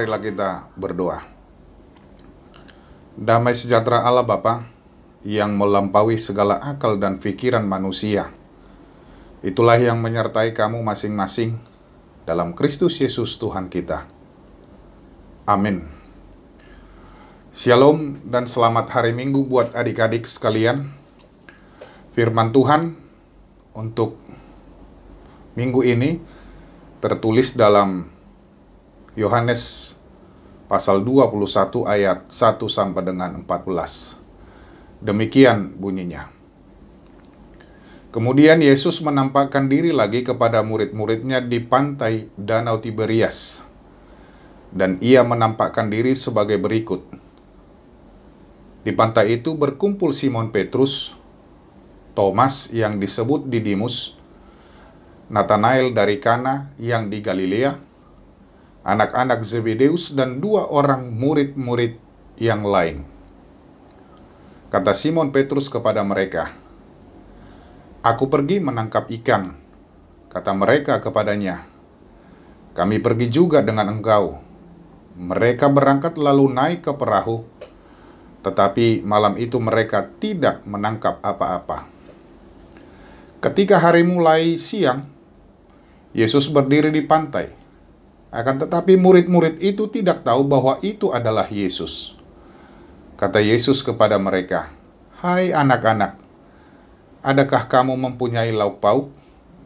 marilah kita berdoa. Damai sejahtera Allah Bapa yang melampaui segala akal dan pikiran manusia, itulah yang menyertai kamu masing-masing dalam Kristus Yesus Tuhan kita. Amin. Shalom dan selamat hari Minggu buat adik-adik sekalian. Firman Tuhan untuk minggu ini tertulis dalam Yohanes pasal 21 ayat 1 sampai dengan 14. Demikian bunyinya. Kemudian Yesus menampakkan diri lagi kepada murid-muridnya di pantai Danau Tiberias. Dan ia menampakkan diri sebagai berikut. Di pantai itu berkumpul Simon Petrus, Thomas yang disebut Didimus, Nathanael dari Kana yang di Galilea, anak-anak Zebedeus, dan 2 orang murid-murid yang lain. Kata Simon Petrus kepada mereka, "Aku pergi menangkap ikan." Kata mereka kepadanya, "Kami pergi juga dengan engkau." Mereka berangkat lalu naik ke perahu, tetapi malam itu mereka tidak menangkap apa-apa. Ketika hari mulai siang, Yesus berdiri di pantai. Akan tetapi murid-murid itu tidak tahu bahwa itu adalah Yesus. Kata Yesus kepada mereka, "Hai anak-anak, adakah kamu mempunyai lauk pauk?"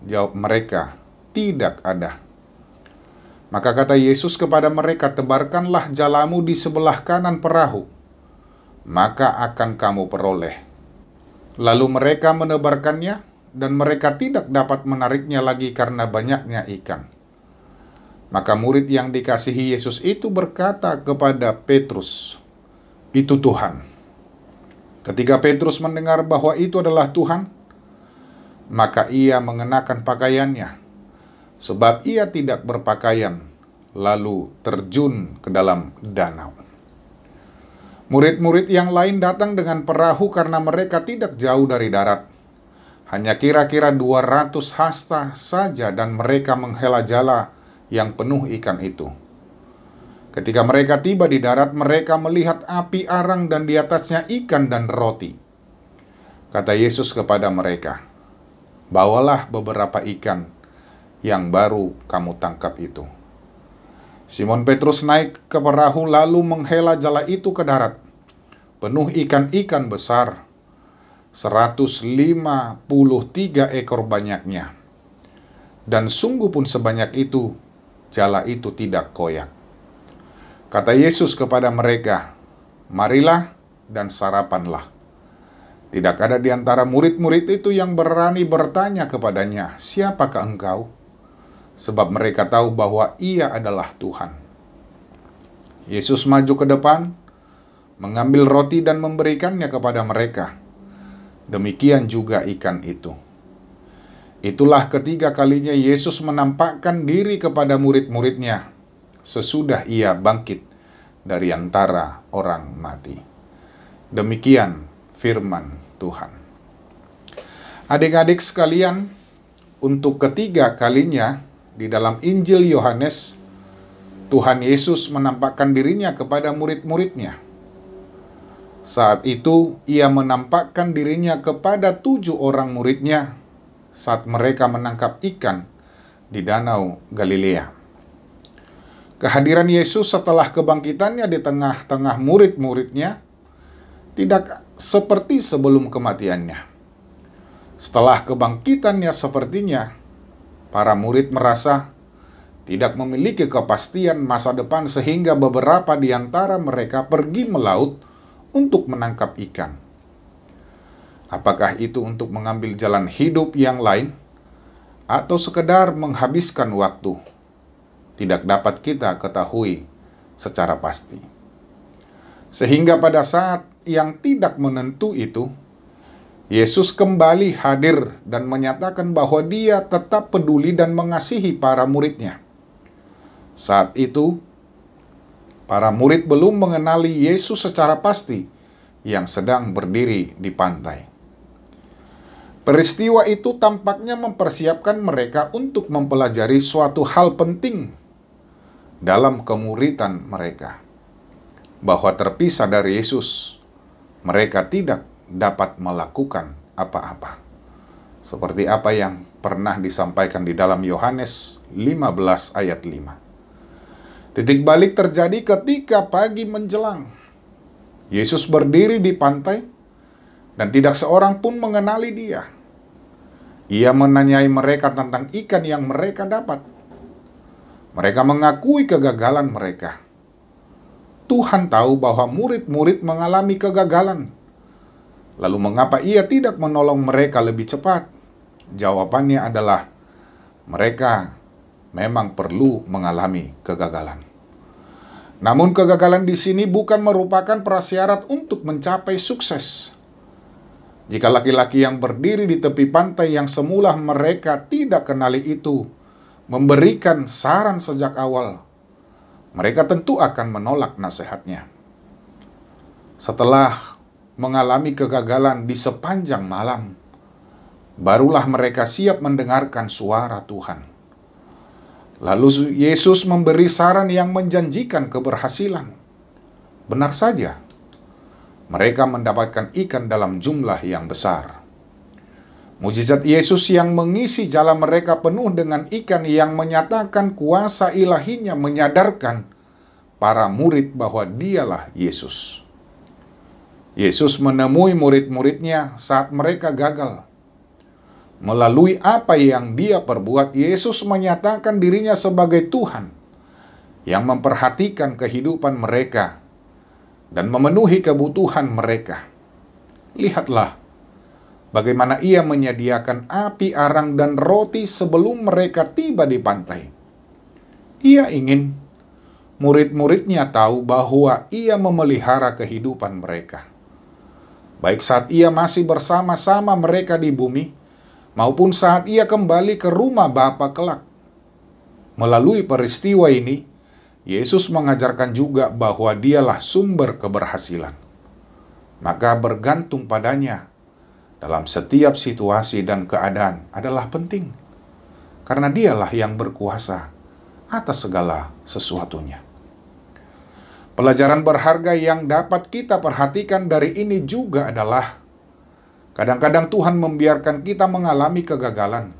Jawab mereka, "Tidak ada." Maka kata Yesus kepada mereka, "Tebarkanlah jalamu di sebelah kanan perahu, maka akan kamu peroleh." Lalu mereka menebarkannya, dan mereka tidak dapat menariknya lagi karena banyaknya ikan. Maka murid yang dikasihi Yesus itu berkata kepada Petrus, "Itu Tuhan." Ketika Petrus mendengar bahwa itu adalah Tuhan, maka ia mengenakan pakaiannya, sebab ia tidak berpakaian, lalu terjun ke dalam danau. Murid-murid yang lain datang dengan perahu karena mereka tidak jauh dari darat. Hanya kira-kira 200 hasta saja, dan mereka menghela jala yang penuh ikan itu. Ketika mereka tiba di darat, mereka melihat api arang dan di atasnya ikan dan roti. Kata Yesus kepada mereka, "Bawalah beberapa ikan yang baru kamu tangkap itu." Simon Petrus naik ke perahu lalu menghela jala itu ke darat, penuh ikan-ikan besar, 153 ekor banyaknya. Dan sungguh pun sebanyak itu, jala itu tidak koyak. Kata Yesus kepada mereka, "Marilah dan sarapanlah." Tidak ada di antara murid-murid itu yang berani bertanya kepadanya, "Siapakah engkau?" Sebab mereka tahu bahwa ia adalah Tuhan. Yesus maju ke depan, mengambil roti dan memberikannya kepada mereka. Demikian juga ikan itu. Itulah ketiga kalinya Yesus menampakkan diri kepada murid-muridnya sesudah ia bangkit dari antara orang mati. Demikian firman Tuhan. Adik-adik sekalian, untuk ketiga kalinya di dalam Injil Yohanes, Tuhan Yesus menampakkan dirinya kepada murid-muridnya. Saat itu ia menampakkan dirinya kepada 7 orang muridnya saat mereka menangkap ikan di Danau Galilea. Kehadiran Yesus setelah kebangkitannya di tengah-tengah murid-muridnya tidak seperti sebelum kematiannya. Setelah kebangkitannya sepertinya, para murid merasa tidak memiliki kepastian masa depan sehingga beberapa di antara mereka pergi melaut untuk menangkap ikan. Apakah itu untuk mengambil jalan hidup yang lain atau sekedar menghabiskan waktu? Tidak dapat kita ketahui secara pasti. Sehingga pada saat yang tidak menentu itu, Yesus kembali hadir dan menyatakan bahwa Dia tetap peduli dan mengasihi para muridnya. Saat itu, para murid belum mengenali Yesus secara pasti yang sedang berdiri di pantai. Peristiwa itu tampaknya mempersiapkan mereka untuk mempelajari suatu hal penting, dalam kemuritan mereka, bahwa terpisah dari Yesus, mereka tidak dapat melakukan apa-apa. Seperti apa yang pernah disampaikan di dalam Yohanes 15 ayat 5. Titik balik terjadi ketika pagi menjelang. Yesus berdiri di pantai dan tidak seorang pun mengenali dia. Ia menanyai mereka tentang ikan yang mereka dapat. Mereka mengakui kegagalan mereka. Tuhan tahu bahwa murid-murid mengalami kegagalan. Lalu mengapa ia tidak menolong mereka lebih cepat? Jawabannya adalah mereka memang perlu mengalami kegagalan. Namun kegagalan di sini bukan merupakan prasyarat untuk mencapai sukses. Jika laki-laki yang berdiri di tepi pantai yang semula mereka tidak kenali itu memberikan saran sejak awal, mereka tentu akan menolak nasihatnya. Setelah mengalami kegagalan di sepanjang malam, barulah mereka siap mendengarkan suara Tuhan. Lalu Yesus memberi saran yang menjanjikan keberhasilan. Benar saja, mereka mendapatkan ikan dalam jumlah yang besar. Mujizat Yesus yang mengisi jala mereka penuh dengan ikan yang menyatakan kuasa ilahinya menyadarkan para murid bahwa dialah Yesus. Yesus menemui murid-muridnya saat mereka gagal. Melalui apa yang dia perbuat, Yesus menyatakan dirinya sebagai Tuhan yang memperhatikan kehidupan mereka dan memenuhi kebutuhan mereka. Lihatlah bagaimana ia menyediakan api arang dan roti sebelum mereka tiba di pantai. Ia ingin murid-muridnya tahu bahwa ia memelihara kehidupan mereka, baik saat ia masih bersama-sama mereka di bumi, maupun saat ia kembali ke rumah Bapa kelak. Melalui peristiwa ini, Yesus mengajarkan juga bahwa dialah sumber keberhasilan. Maka bergantung padanya dalam setiap situasi dan keadaan adalah penting, karena dialah yang berkuasa atas segala sesuatunya. Pelajaran berharga yang dapat kita perhatikan dari ini juga adalah kadang-kadang Tuhan membiarkan kita mengalami kegagalan,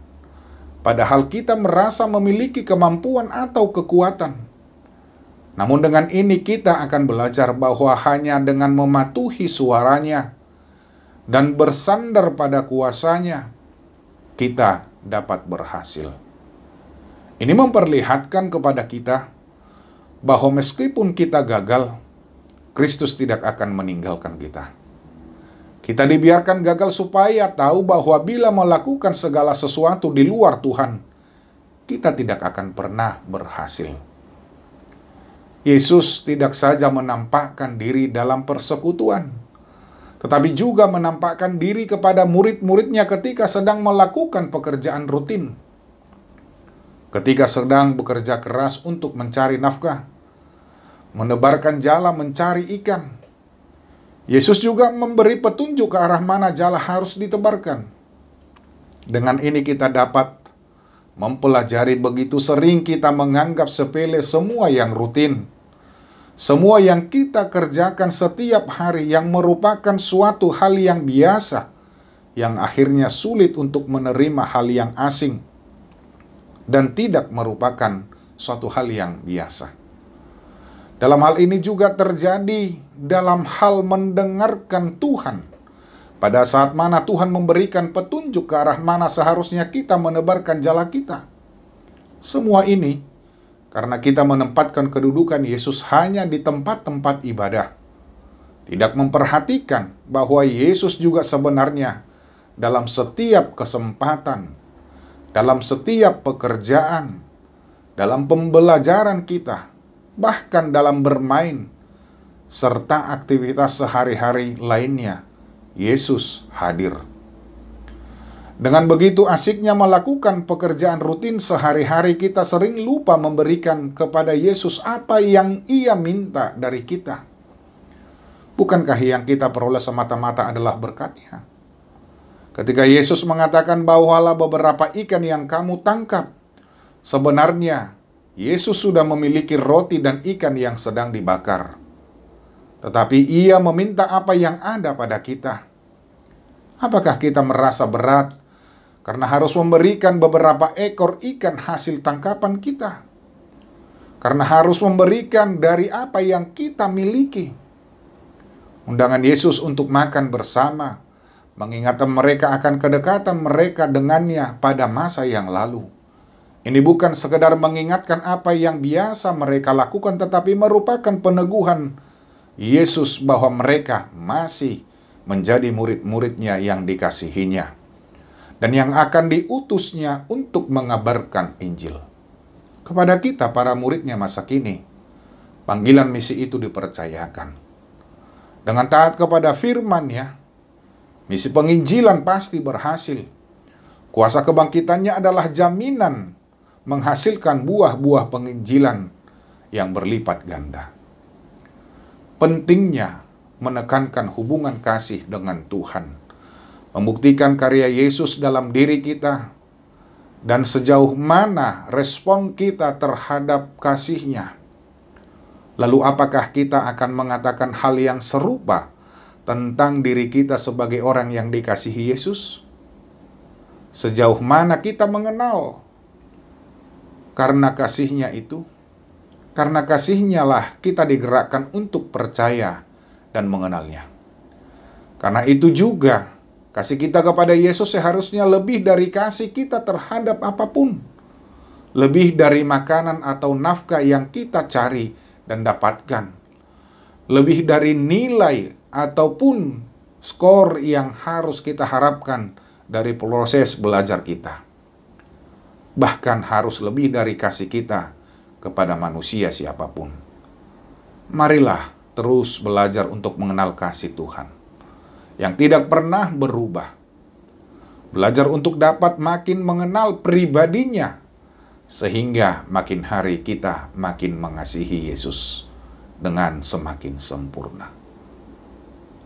padahal kita merasa memiliki kemampuan atau kekuatan. Namun dengan ini kita akan belajar bahwa hanya dengan mematuhi suaranya dan bersandar pada kuasanya, kita dapat berhasil. Ini memperlihatkan kepada kita bahwa meskipun kita gagal, Kristus tidak akan meninggalkan kita. Kita dibiarkan gagal supaya tahu bahwa bila melakukan segala sesuatu di luar Tuhan, kita tidak akan pernah berhasil. Yesus tidak saja menampakkan diri dalam persekutuan, tetapi juga menampakkan diri kepada murid-muridnya ketika sedang melakukan pekerjaan rutin. Ketika sedang bekerja keras untuk mencari nafkah, menebarkan jala mencari ikan, Yesus juga memberi petunjuk ke arah mana jala harus ditebarkan. Dengan ini kita dapat mempelajari begitu sering kita menganggap sepele semua yang rutin, semua yang kita kerjakan setiap hari yang merupakan suatu hal yang biasa, yang akhirnya sulit untuk menerima hal yang asing dan tidak merupakan suatu hal yang biasa. Dalam hal ini juga terjadi dalam hal mendengarkan Tuhan. Pada saat mana Tuhan memberikan petunjuk ke arah mana seharusnya kita menebarkan jala kita. Semua ini karena kita menempatkan kedudukan Yesus hanya di tempat-tempat ibadah. Tidak memperhatikan bahwa Yesus juga sebenarnya dalam setiap kesempatan, dalam setiap pekerjaan, dalam pembelajaran kita, bahkan dalam bermain, serta aktivitas sehari-hari lainnya, Yesus hadir. Dengan begitu asiknya melakukan pekerjaan rutin sehari-hari, kita sering lupa memberikan kepada Yesus apa yang Ia minta dari kita. Bukankah yang kita peroleh semata-mata adalah berkat-Nya? Ketika Yesus mengatakan bahwalah beberapa ikan yang kamu tangkap, sebenarnya Yesus sudah memiliki roti dan ikan yang sedang dibakar. Tetapi ia meminta apa yang ada pada kita. Apakah kita merasa berat karena harus memberikan beberapa ekor ikan hasil tangkapan kita? Karena harus memberikan dari apa yang kita miliki. Undangan Yesus untuk makan bersama mengingatkan mereka akan kedekatan mereka dengannya pada masa yang lalu. Ini bukan sekedar mengingatkan apa yang biasa mereka lakukan, tetapi merupakan peneguhan Yesus bahwa mereka masih menjadi murid-muridnya yang dikasihinya dan yang akan diutusnya untuk mengabarkan Injil. Kepada kita, para muridnya masa kini, panggilan misi itu dipercayakan. Dengan taat kepada firman-Nya, misi penginjilan pasti berhasil. Kuasa kebangkitannya adalah jaminan menghasilkan buah-buah penginjilan yang berlipat ganda. Pentingnya menekankan hubungan kasih dengan Tuhan, membuktikan karya Yesus dalam diri kita, dan sejauh mana respon kita terhadap kasih-Nya. Lalu apakah kita akan mengatakan hal yang serupa tentang diri kita sebagai orang yang dikasihi Yesus? Sejauh mana kita mengenal karena kasih-Nya itu? Karena kasih-Nya lah kita digerakkan untuk percaya dan mengenal-Nya. Karena itu juga kasih kita kepada Yesus seharusnya lebih dari kasih kita terhadap apapun. Lebih dari makanan atau nafkah yang kita cari dan dapatkan. Lebih dari nilai ataupun skor yang harus kita harapkan dari proses belajar kita. Bahkan harus lebih dari kasih kita kepada manusia siapapun. Marilah terus belajar untuk mengenal kasih Tuhan yang tidak pernah berubah. Belajar untuk dapat makin mengenal pribadinya, sehingga makin hari kita makin mengasihi Yesus dengan semakin sempurna.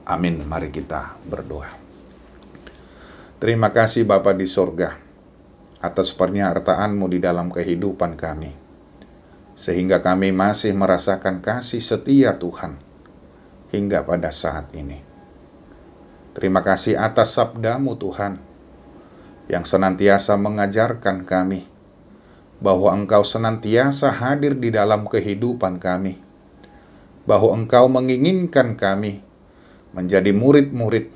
Amin. Mari kita berdoa. Terima kasih Bapa di sorga, atas penyertaan-Mu di dalam kehidupan kami, sehingga kami masih merasakan kasih setia Tuhan hingga pada saat ini. Terima kasih atas sabda-Mu Tuhan, yang senantiasa mengajarkan kami bahwa Engkau senantiasa hadir di dalam kehidupan kami, bahwa Engkau menginginkan kami menjadi murid-murid,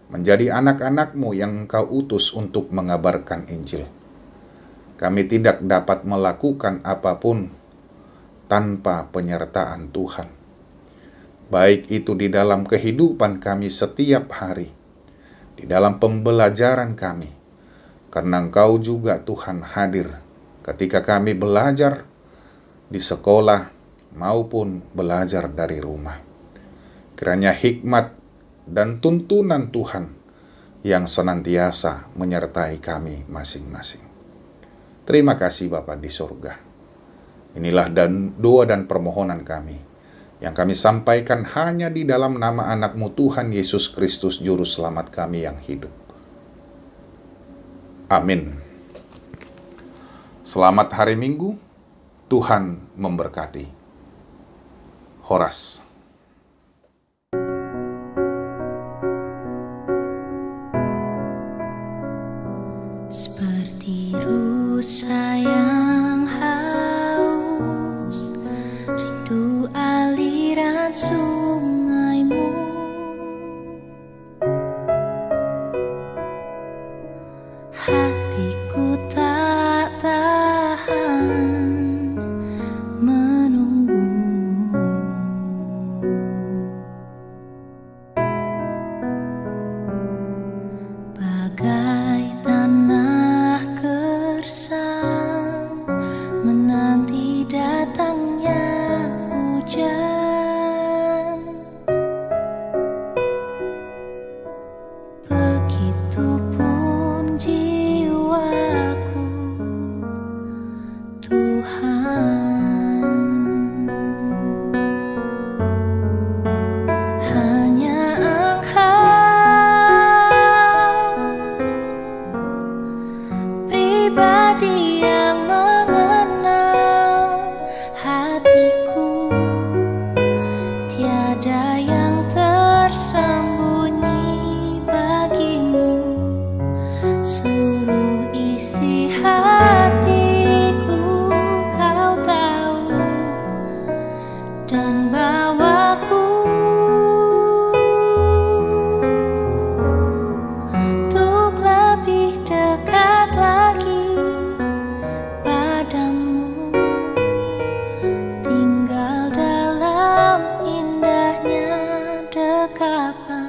menjadi anak-anak-Mu yang Engkau utus untuk mengabarkan Injil. Kami tidak dapat melakukan apapun tanpa penyertaan Tuhan. Baik itu di dalam kehidupan kami setiap hari, di dalam pembelajaran kami, karena Engkau juga Tuhan hadir ketika kami belajar di sekolah maupun belajar dari rumah. Kiranya hikmat dan tuntunan Tuhan yang senantiasa menyertai kami masing-masing. Terima kasih Bapa di surga. Inilah doa dan permohonan kami, yang kami sampaikan hanya di dalam nama anak-Mu Tuhan Yesus Kristus, Juru Selamat kami yang hidup. Amin. Selamat hari Minggu, Tuhan memberkati. Horas. Seperti rusa yang haus, rindu aliran sungai-Mu. Hatiku tak tahan menunggu-Mu. Bagai tanah gersang menanti datangnya hujan, begitupun jiwaku, Tuhan. Hanya Engkau dan bawaku untuk lebih dekat lagi padamu, tinggal dalam indahnya dekapan.